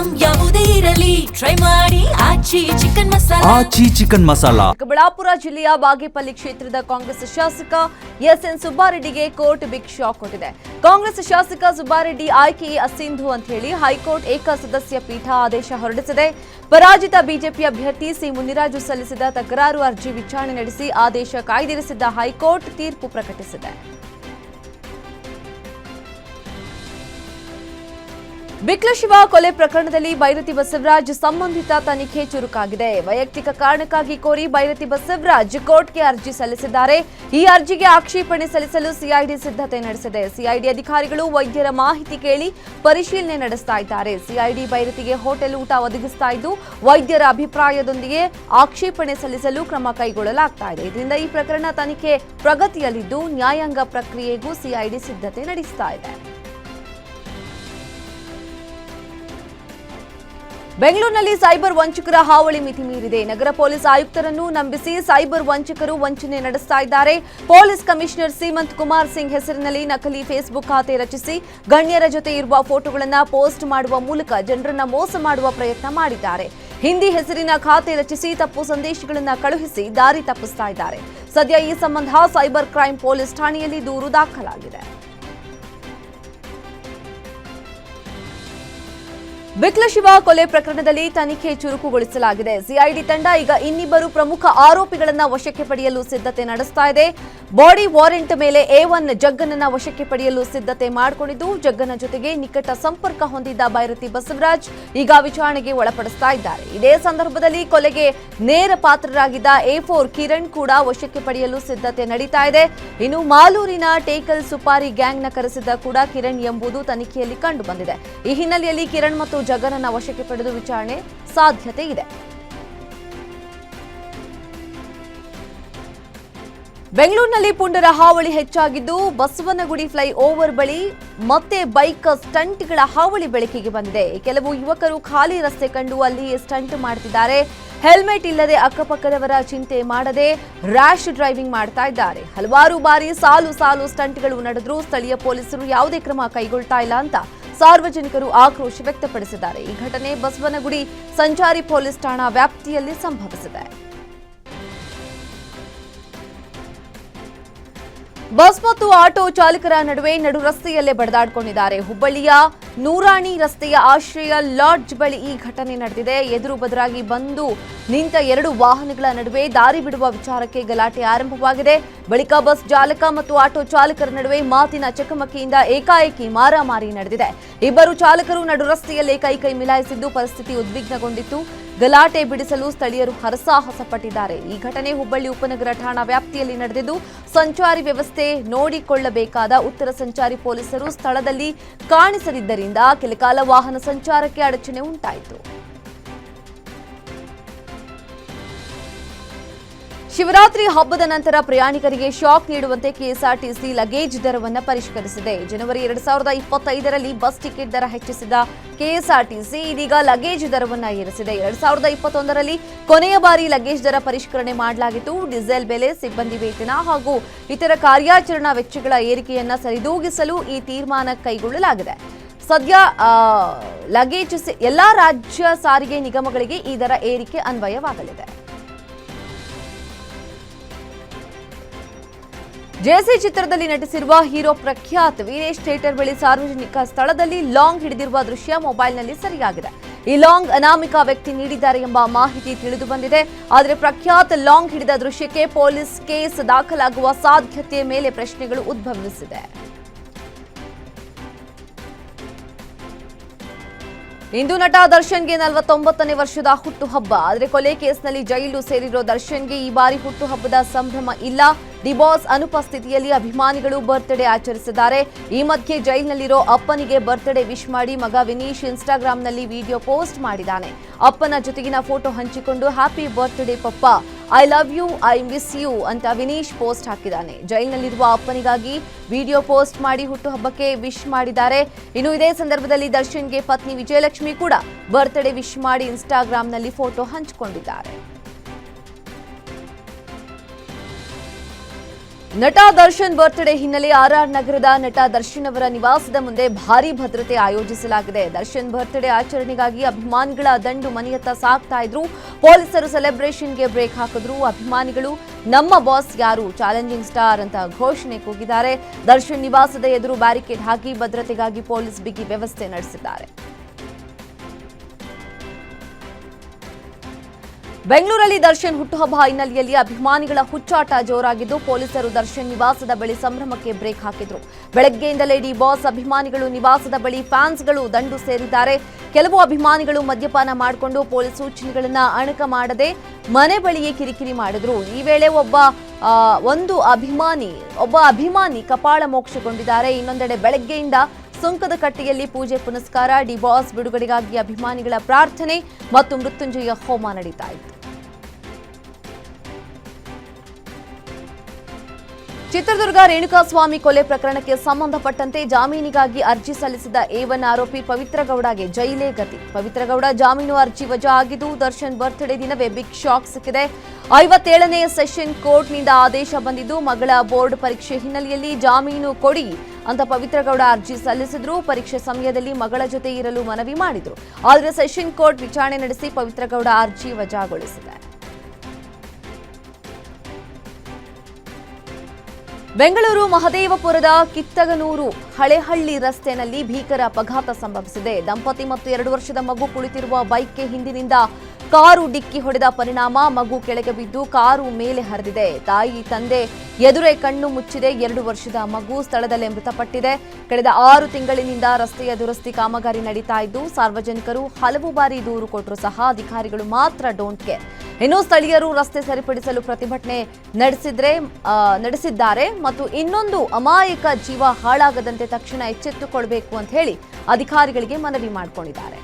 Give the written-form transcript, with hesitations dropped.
Item ಯಾವುದೇ ಇರಲಿ try ಮಾಡಿ ಆಚಿ ಚಿಕನ್ ಮಸಾಲಾ. ಚಿಕ್ಕಬಳ್ಳಾಪುರ ಜಿಲ್ಲೆಯ ಬಾಗೇಪಲ್ಲಿ ಕ್ಷೇತ್ರದ ಕಾಂಗ್ರೆಸ್ ಶಾಸಕ ಎಸ್ಎನ್ ಸುಬ್ಬಾರೆಡ್ಡಿಗೆ ಕೋರ್ಟ್ ಬಿಗ್ ಶಾಕ್ ಕೊಟ್ಟಿದೆ. ಕಾಂಗ್ರೆಸ್ ಶಾಸಕ ಸುಬ್ಬಾರೆಡ್ಡಿ ಆಯ್ಕೆಯೇ ಅಸಿಂಧು ಅಂತ ಹೇಳಿ ಹೈಕೋರ್ಟ್ ಏಕಸದಸ್ಯ ಪೀಠ ಆದೇಶ ಹೊರಡಿಸಿದೆ. ಪರಾಜಿತ ಬಿಜೆಪಿ ಅಭ್ಯರ್ಥಿ ಸಿ ಮುನಿರಾಜು ಸಲ್ಲಿಸಿದ ತಕರಾರು ಅರ್ಜಿ ವಿಚಾರಣೆ ನಡೆಸಿ ಆದೇಶ ಕಾಯ್ದಿರಿಸಿದ್ದ ಹೈಕೋರ್ಟ್ ತೀರ್ಪು ಪ್ರಕಟಿಸಿದೆ. ಬಿಕ್ಲಶಿವ ಕೊಲೆ ಪ್ರಕರಣದಲ್ಲಿ ಬೈರತಿ ಬಸವರಾಜ್ ಸಂಬಂಧಿತ ತನಿಖೆ ಚುರುಕಾಗಿದೆ. ವೈಯಕ್ತಿಕ ಕಾರಣಕ್ಕಾಗಿ ಕೋರಿ ಬೈರತಿ ಬಸವರಾಜ್ ಕೋರ್ಟ್ಗೆ ಅರ್ಜಿ ಸಲ್ಲಿಸಿದ್ದಾರೆ. ಈ ಅರ್ಜಿಗೆ ಆಕ್ಷೇಪಣೆ ಸಲ್ಲಿಸಲು ಸಿಐಡಿ ಸಿದ್ಧತೆ ನಡೆಸಿದೆ. ಸಿಐಡಿ ಅಧಿಕಾರಿಗಳು ವೈದ್ಯರ ಮಾಹಿತಿ ಕೇಳಿ ಪರಿಶೀಲನೆ ನಡೆಸ್ತಾ ಇದ್ದಾರೆ. ಸಿಐಡಿ ಬೈರತಿಗೆ ಹೋಟೆಲ್ ಊಟ ಒದಗಿಸ್ತಾ ಇದ್ದು ವೈದ್ಯರ ಅಭಿಪ್ರಾಯದೊಂದಿಗೆ ಆಕ್ಷೇಪಣೆ ಸಲ್ಲಿಸಲು ಕ್ರಮ ಕೈಗೊಳ್ಳಲಾಗ್ತಾ ಇದೆ. ಇದರಿಂದ ಈ ಪ್ರಕರಣ ತನಿಖೆ ಪ್ರಗತಿಯಲ್ಲಿದ್ದು ನ್ಯಾಯಾಂಗ ಪ್ರಕ್ರಿಯೆಗೂ ಸಿಐಡಿ ಸಿದ್ಧತೆ ನಡೆಸ್ತಾ ಇದೆ. ಬೆಂಗಳೂರಿನಲ್ಲಿ ಸೈಬರ್ ವಂಚಕರ ಹಾವಳಿ ಮಿತಿ ಮೀರಿದೆ. ನಗರ ಪೊಲೀಸ್ ಆಯುಕ್ತರನ್ನು ನಂಬಿಸಿ ಸೈಬರ್ ವಂಚಕರು ವಂಚನೆ ನಡೆಸ್ತಾ ಇದ್ದಾರೆ. ಪೊಲೀಸ್ ಕಮಿಷನರ್ ಸೀಮಂತ್ ಕುಮಾರ್ ಸಿಂಗ್ ಹೆಸರಿನಲ್ಲಿ ನಕಲಿ ಫೇಸ್ಬುಕ್ ಖಾತೆ ರಚಿಸಿ ಗಣ್ಯರ ಜೊತೆ ಇರುವ ಫೋಟೋಗಳನ್ನು ಪೋಸ್ಟ್ ಮಾಡುವ ಮೂಲಕ ಜನರನ್ನ ಮೋಸ ಮಾಡುವ ಪ್ರಯತ್ನ ಮಾಡಿದ್ದಾರೆ. ಹಿಂದಿ ಹೆಸರಿನ ಖಾತೆ ರಚಿಸಿ ತಪ್ಪು ಸಂದೇಶಗಳನ್ನು ಕಳುಹಿಸಿ ದಾರಿ ತಪ್ಪಿಸ್ತಾ ಇದ್ದಾರೆ. ಸದ್ಯ ಈ ಸಂಬಂಧ ಸೈಬರ್ ಕ್ರೈಂ ಪೊಲೀಸ್ ಠಾಣೆಯಲ್ಲಿ ದೂರು ದಾಖಲಾಗಿದೆ. ಬಿಕ್ಲಶಿವ ಕೊಲೆ ಪ್ರಕರಣದಲ್ಲಿ ತನಿಖೆ ಚುರುಕುಗೊಳಿಸಲಾಗಿದೆ. ಸಿಐಡಿ ತಂಡ ಈಗ ಇನ್ನಿಬ್ಬರು ಪ್ರಮುಖ ಆರೋಪಿಗಳನ್ನು ವಶಕ್ಕೆ ಪಡೆಯಲು ಸಿದ್ಧತೆ ನಡೆಸ್ತಾ ಇದೆ. ಬಾಡಿ ವಾರೆಂಟ್ ಮೇಲೆ A1 ಜಗ್ಗನನ್ನ ವಶಕ್ಕೆ ಪಡೆಯಲು ಸಿದ್ಧತೆ ಮಾಡಿಕೊಂಡಿದ್ದು, ಜಗ್ಗನ ಜೊತೆಗೆ ನಿಕಟ ಸಂಪರ್ಕ ಹೊಂದಿದ್ದ ಬೈರತಿ ಬಸವರಾಜ್ ಈಗ ವಿಚಾರಣೆಗೆ ಒಳಪಡಿಸ್ತಾ ಇದ್ದಾರೆ. ಇದೇ ಸಂದರ್ಭದಲ್ಲಿ ಕೊಲೆಗೆ ನೇರ ಪಾತ್ರರಾಗಿದ್ದ A4 ಕಿರಣ್ ಕೂಡ ವಶಕ್ಕೆ ಪಡೆಯಲು ಸಿದ್ಧತೆ ನಡೀತಾ ಇದೆ. ಇನ್ನು ಮಾಲೂರಿನ ಟೇಕಲ್ ಸುಪಾರಿ ಗ್ಯಾಂಗ್ನ ಕರೆಸಿದ್ದ ಕೂಡ ಕಿರಣ್ ಎಂಬುದು ತನಿಖೆಯಲ್ಲಿ ಕಂಡು ಬಂದಿದೆ. ಈ ಹಿನ್ನೆಲೆಯಲ್ಲಿ ಕಿರಣ್ ಮತ್ತು ಜಗನನ್ನ ವಶಕ್ಕೆ ಪಡೆದು ವಿಚಾರಣೆ ಸಾಧ್ಯತೆ ಇದೆ. ಬೆಂಗಳೂರಿನಲ್ಲಿ ಪುಂಡರ ಹಾವಳಿ ಹೆಚ್ಚಾಗಿದ್ದು ಬಸವನಗುಡಿ ಫ್ಲೈ ಓವರ್ ಬಳಿ ಮತ್ತೆ ಬೈಕ್ ಸ್ಟಂಟ್ಗಳ ಹಾವಳಿ ಬೆಳಕಿಗೆ ಬಂದಿದೆ. ಕೆಲವು ಯುವಕರು ಖಾಲಿ ರಸ್ತೆ ಕಂಡು ಅಲ್ಲಿ ಸ್ಟಂಟ್ ಮಾಡ್ತಿದ್ದಾರೆ. ಹೆಲ್ಮೆಟ್ ಇಲ್ಲದೆ ಅಕ್ಕಪಕ್ಕದವರ ಚಿಂತೆ ಮಾಡದೆ ರ್ಯಾಶ್ ಡ್ರೈವಿಂಗ್ ಮಾಡ್ತಾ ಇದ್ದಾರೆ. ಹಲವಾರು ಬಾರಿ ಸಾಲು ಸಾಲು ಸ್ಟಂಟ್ಗಳು ನಡೆದರೂ ಸ್ಥಳೀಯ ಪೊಲೀಸರು ಯಾವುದೇ ಕ್ರಮ ಕೈಗೊಳ್ತಾ ಇಲ್ಲ ಅಂತ ಸಾರ್ವಜನಿಕರು ಆಕ್ರೋಶ ವ್ಯಕ್ತಪಡಿಸಿದ್ದಾರೆ. ಈ ಘಟನೆ ಬಸವನಗುಡಿ ಸಂಚಾರಿ ಪೊಲೀಸ್ ಠಾಣಾ ವ್ಯಾಪ್ತಿಯಲ್ಲಿ ಸಂಭವಿಸಿದೆ. ಬಸ್ ಮತ್ತು ಆಟೋ ಚಾಲಕರ ನಡುವೆ ನಡು ರಸ್ತೆಯಲ್ಲೇ ಬಡಿದಾಡಿಕೊಂಡಿದ್ದಾರೆ. ಹುಬ್ಬಳ್ಳಿಯ ನೂರಾಣಿ ರಸ್ತೆಯ ಆಶ್ರಯ ಲಾಡ್ಜ್ ಬಳಿ ಈ ಘಟನೆ ನಡೆದಿದೆ. ಎದುರು ಬದರಾಗಿ ಬಂದು ನಿಂತ ಎರಡು ವಾಹನಗಳ ನಡುವೆ ದಾರಿ ಬಿಡುವ ವಿಚಾರಕ್ಕೆ ಗಲಾಟೆ ಆರಂಭವಾಗಿದೆ. ಬಳಿಕ ಬಸ್ ಚಾಲಕ ಮತ್ತು ಆಟೋ ಚಾಲಕರ ನಡುವೆ ಮಾತಿನ ಚಕಮಕಿಯಿಂದ ಏಕಾಏಕಿ ಮಾರಾಮಾರಿ ನಡೆದಿದೆ. ಇಬ್ಬರು ಚಾಲಕರು ನಡು ರಸ್ತೆಯಲ್ಲೇ ಕೈ ಮಿಲಾಯಿಸಿದ್ದು ಪರಿಸ್ಥಿತಿ ಉದ್ವಿಗ್ನಗೊಂಡಿತ್ತು. ಗಲಾಟೆ ಬಿಡಿಸಲು ಸ್ಥಳೀಯರು ಹರಸಾಹಸ ಪಟ್ಟಿದ್ದಾರೆ. ಈ ಘಟನೆ ಹುಬ್ಬಳ್ಳಿ ಉಪನಗರ ಠಾಣಾ ವ್ಯಾಪ್ತಿಯಲ್ಲಿ ನಡೆದಿದ್ದು ಸಂಚಾರಿ ವ್ಯವಸ್ಥೆ ನೋಡಿಕೊಳ್ಳಬೇಕಾದ ಉತ್ತರ ಸಂಚಾರಿ ಪೊಲೀಸರು ಸ್ಥಳದಲ್ಲಿ ಕಾಣಿಸದಿದ್ದರಿಂದ ಕೆಲಕಾಲ ವಾಹನ ಸಂಚಾರಕ್ಕೆ ಅಡಚಣೆ ಉಂಟಾಯಿತು. ಶಿವರಾತ್ರಿ ಹಬ್ಬದ ನಂತರ ಪ್ರಯಾಣಿಕರಿಗೆ ಶಾಕ್ ನೀಡುವಂತೆ ಕೆಎಸ್ಆರ್ಟಿಸಿ ಲಗೇಜ್ ದರವನ್ನು ಪರಿಷ್ಕರಿಸಿದೆ. ಜನವರಿ 2025ರಲ್ಲಿ ಬಸ್ ಟಿಕೆಟ್ ದರ ಹೆಚ್ಚಿಸಿದ ಕೆಎಸ್ಆರ್ಟಿಸಿ ಇದೀಗ ಲಗೇಜ್ ದರವನ್ನು ಏರಿಸಿದೆ. 2021ರಲ್ಲಿ ಕೊನೆಯ ಬಾರಿ ಲಗೇಜ್ ದರ ಪರಿಷ್ಕರಣೆ ಮಾಡಲಾಗಿತ್ತು. ಡೀಸೆಲ್ ಬೆಲೆ, ಸಿಬ್ಬಂದಿ ವೇತನ ಹಾಗೂ ಇತರ ಕಾರ್ಯಾಚರಣಾ ವೆಚ್ಚಗಳ ಏರಿಕೆಯನ್ನು ಸರಿದೂಗಿಸಲು ಈ ತೀರ್ಮಾನ ಕೈಗೊಳ್ಳಲಾಗಿದೆ. ಸದ್ಯ ಲಗೇಜ್ ಎಲ್ಲಾ ರಾಜ್ಯ ಸಾರಿಗೆ ನಿಗಮಗಳಿಗೆ ಈ ದರ ಏರಿಕೆ ಅನ್ವಯವಾಗಲಿದೆ. ಜೇಸಿ ಚಿತ್ರದಲ್ಲಿ ನಟಿಸಿರುವ ಹೀರೋ ಪ್ರಖ್ಯಾತ್ ವೀರೇಶ್ ಥಿಯೇಟರ್ ಬಳಿ ಸಾರ್ವಜನಿಕ ಸ್ಥಳದಲ್ಲಿ ಲಾಂಗ್ ಹಿಡಿದಿರುವ ದೃಶ್ಯ ಮೊಬೈಲ್ನಲ್ಲಿ ಸೆರೆಯಾಗಿದೆ. ಈ ಲಾಂಗ್ ಅನಾಮಿಕ ವ್ಯಕ್ತಿ ನೀಡಿದ್ದಾರೆ ಎಂಬ ಮಾಹಿತಿ ತಿಳಿದು ಬಂದಿದೆ. ಆದರೆ ಪ್ರಖ್ಯಾತ್ ಲಾಂಗ್ ಹಿಡಿದ ದೃಶ್ಯಕ್ಕೆ ಪೊಲೀಸ್ ಕೇಸ್ ದಾಖಲಾಗುವ ಸಾಧ್ಯತೆಯ ಮೇಲೆ ಪ್ರಶ್ನೆಗಳು ಉದ್ಭವಿಸಿದೆ. ಇಂದು ನಟ ದರ್ಶನ್ಗೆ 49ನೇ ವರ್ಷದ ಹುಟ್ಟುಹಬ್ಬ. ಆದರೆ ಕೊಲೆ ಕೇಸ್ನಲ್ಲಿ ಜೈಲು ಸೇರಿರೋ ದರ್ಶನ್ಗೆ ಈ ಬಾರಿ ಹುಟ್ಟುಹಬ್ಬದ ಸಂಭ್ರಮ ಇಲ್ಲ. ಡಿ ಬಾಸ್ ಅನುಪಸ್ಥಿತಿಯಲ್ಲಿ ಅಭಿಮಾನಿಗಳು ಬರ್ತ್ಡೇ ಆಚರಿಸಿದ್ದಾರೆ. ಈ ಮಧ್ಯೆ ಜೈಲಿನಲ್ಲಿರೋ ಅಪ್ಪನಿಗೆ ಬರ್ತ್ಡೇ ವಿಶ್ ಮಾಡಿ ಮಗ ವಿನೀಶ್ ಇನ್ಸ್ಟಾಗ್ರಾಂನಲ್ಲಿ ವಿಡಿಯೋ ಪೋಸ್ಟ್ ಮಾಡಿದ್ದಾನೆ. ಅಪ್ಪನ ಜೊತೆಗಿನ ಫೋಟೋ ಹಂಚಿಕೊಂಡು happy birthday papa, I love you, I miss you ಅಂತ ವಿನೀಶ್ ಪೋಸ್ಟ್ ಹಾಕಿದ್ದಾನೆ. ಜೈಲಿನಲ್ಲಿರುವ ಅಪ್ಪನಿಗಾಗಿ ವಿಡಿಯೋ ಪೋಸ್ಟ್ ಮಾಡಿ ಹುಟ್ಟುಹಬ್ಬಕ್ಕೆ ವಿಶ್ ಮಾಡಿದ್ದಾರೆ. ಇನ್ನು ಇದೇ ಸಂದರ್ಭದಲ್ಲಿ ದರ್ಶನ್ಗೆ ಪತ್ನಿ ವಿಜಯಲಕ್ಷ್ಮಿ ಕೂಡ ಬರ್ತ್ಡೇ ವಿಶ್ ಮಾಡಿ ಇನ್ಸ್ಟಾಗ್ರಾಂನಲ್ಲಿ ಫೋಟೋ ಹಂಚಿಕೊಂಡಿದ್ದಾರೆ. ನಟ ದರ್ಶನ್ ಬರ್ತ್ಡೇ ಹಿನ್ನೆಲೆ ಆರ್ಆರ್ ನಗರದ ನಟ ದರ್ಶನ್ ಅವರ ನಿವಾಸದ ಮುಂದೆ ಭಾರೀ ಭದ್ರತೆ ಆಯೋಜಿಸಲಾಗಿದೆ. ದರ್ಶನ್ ಬರ್ತ್ಡೇ ಆಚರಣೆಗಾಗಿ ಅಭಿಮಾನಿಗಳ ದಂಡು ಮನೆಯತ್ತ ಸಾಗ್ತಾ ಇದ್ರು. ಪೊಲೀಸರು ಸೆಲೆಬ್ರೇಷನ್ಗೆ ಬ್ರೇಕ್ ಹಾಕಿದ್ರು. ಅಭಿಮಾನಿಗಳು ನಮ್ಮ ಬಾಸ್ ಯಾರು, ಚಾಲೆಂಜಿಂಗ್ ಸ್ಟಾರ್ ಅಂತ ಘೋಷಣೆ ಕೂಗಿದ್ದಾರೆ. ದರ್ಶನ್ ನಿವಾಸದ ಎದುರು ಬ್ಯಾರಿಕೇಡ್ ಹಾಕಿ ಭದ್ರತೆಗಾಗಿ ಪೊಲೀಸ್ ಬಿಗಿ ವ್ಯವಸ್ಥೆ ನಡೆಸಿದ್ದಾರೆ. ಬೆಂಗಳೂರಲ್ಲಿ ದರ್ಶನ್ ಹುಟ್ಟುಹಬ್ಬ ಹಿನ್ನೆಲೆಯಲ್ಲಿ ಅಭಿಮಾನಿಗಳ ಹುಚ್ಚಾಟ ಜೋರಾಗಿದ್ದು ಪೊಲೀಸರು ದರ್ಶನ್ ನಿವಾಸದ ಬಳಿ ಸಂಭ್ರಮಕ್ಕೆ ಬ್ರೇಕ್ ಹಾಕಿದ್ರು. ಬೆಳಗ್ಗೆಯಿಂದಲೇ ಡಿ ಬಾಸ್ ಅಭಿಮಾನಿಗಳು ನಿವಾಸದ ಬಳಿ ಫ್ಯಾನ್ಸ್ಗಳು ದಂಡು ಸೇರಿದ್ದಾರೆ. ಕೆಲವು ಅಭಿಮಾನಿಗಳು ಮದ್ಯಪಾನ ಮಾಡಿಕೊಂಡು ಪೊಲೀಸ್ ಸೂಚನೆಗಳನ್ನ ಅಣಕ ಮಾಡದೆ ಮನೆ ಬಳಿಯೇ ಕಿರಿಕಿರಿ ಮಾಡಿದ್ರು. ಈ ವೇಳೆ ಒಬ್ಬ ಅಭಿಮಾನಿ ಕಪಾಳ ಮೋಕ್ಷಗೊಂಡಿದ್ದಾರೆ. ಇನ್ನೊಂದೆಡೆ ಬೆಳಗ್ಗೆಯಿಂದ ಸುಂಕದ ಕಟ್ಟೆಯಲ್ಲಿ ಪೂಜೆ ಪುನಸ್ಕಾರ, ಡಿ ಬಾಸ್ ಬಿಡುಗಡೆಗಾಗಿ ಅಭಿಮಾನಿಗಳ ಪ್ರಾರ್ಥನೆ ಮತ್ತು ಮೃತ್ಯುಂಜಯ ಹೋಮ ನಡೀತಾ ಇತ್ತು. ಚಿತ್ರದುರ್ಗ ರೇಣುಕಾಸ್ವಾಮಿ ಕೊಲೆ ಪ್ರಕರಣಕ್ಕೆ ಸಂಬಂಧಪಟ್ಟಂತೆ ಜಾಮೀನಿಗಾಗಿ ಅರ್ಜಿ ಸಲ್ಲಿಸಿದ A1 ಆರೋಪಿ ಪವಿತ್ರ ಗೌಡಗೆ ಜೈಲೇ ಗತಿ. ಪವಿತ್ರ ಗೌಡ ಜಾಮೀನು ಅರ್ಜಿ ವಜಾ ಆಗಿದ್ದು ದರ್ಶನ್ ಬರ್ತ್ಡೇ ದಿನವೇ ಬಿಗ್ ಶಾಕ್ ಸಿಕ್ಕಿದೆ. 57ನೇ ಸೆಷನ್ ಕೋರ್ಟ್ನಿಂದ ಆದೇಶ ಬಂದಿದ್ದು ಮಗಳ ಬೋರ್ಡ್ ಪರೀಕ್ಷೆ ಹಿನ್ನೆಲೆಯಲ್ಲಿ ಜಾಮೀನು ಕೊಡಿ ಅಂತ ಪವಿತ್ರ ಗೌಡ ಅರ್ಜಿ ಸಲ್ಲಿಸಿದ್ರು. ಪರೀಕ್ಷೆ ಸಮಯದಲ್ಲಿ ಮಗಳ ಜೊತೆ ಇರಲು ಮನವಿ ಮಾಡಿದ್ರು. ಆದರೆ ಸೆಷನ್ ಕೋರ್ಟ್ ವಿಚಾರಣೆ ನಡೆಸಿ ಪವಿತ್ರ ಗೌಡ ಅರ್ಜಿ ವಜಾಗೊಳಿಸಿದೆ. ಬೆಂಗಳೂರು ಮಹದೇವಪುರದ ಕಿತ್ತಗನೂರು ಹಳೆಹಳ್ಳಿ ರಸ್ತೆಯಲ್ಲಿ ಭೀಕರ ಅಪಘಾತ ಸಂಭವಿಸಿದೆ. ದಂಪತಿ ಮತ್ತು 2 ವರ್ಷದ ಮಗು ಕುಳಿತಿರುವ ಬೈಕ್ಗೆ ಹಿಂದಿನಿಂದ ಕಾರು ಡಿಕ್ಕಿ ಹೊಡೆದ ಪರಿಣಾಮ ಮಗು ಕೆಳಗೆ ಬಿದ್ದು ಕಾರು ಮೇಲೆ ಹರಿದಿದೆ. ತಾಯಿ ತಂದೆ ಎದುರೇ ಕಣ್ಣು ಮುಚ್ಚಿದೆ. 2 ವರ್ಷದ ಮಗು ಸ್ಥಳದಲ್ಲೇ ಮೃತಪಟ್ಟಿದೆ. ಕಳೆದ 6 ತಿಂಗಳಿನಿಂದ ರಸ್ತೆಯ ದುರಸ್ತಿ ಕಾಮಗಾರಿ ನಡೀತಾ ಇದ್ದು ಸಾರ್ವಜನಿಕರು ಹಲವು ಬಾರಿ ದೂರು ಕೊಟ್ಟರು ಸಹ ಅಧಿಕಾರಿಗಳು ಮಾತ್ರ ಡೋಂಟ್ ಕೇರ್. ಇನ್ನು ಸ್ಥಳೀಯರು ರಸ್ತೆ ಸರಿಪಡಿಸಲು ಪ್ರತಿಭಟನೆ ನಡೆಸಿದ್ದಾರೆ ಮತ್ತು ಇನ್ನೊಂದು ಅಮಾಯಕ ಜೀವ ಹಾಳಾಗದಂತೆ ತಕ್ಷಣ ಎಚ್ಚೆತ್ತುಕೊಳ್ಬೇಕು ಅಂತ ಹೇಳಿ ಅಧಿಕಾರಿಗಳಿಗೆ ಮನವಿ ಮಾಡಿಕೊಂಡಿದ್ದಾರೆ.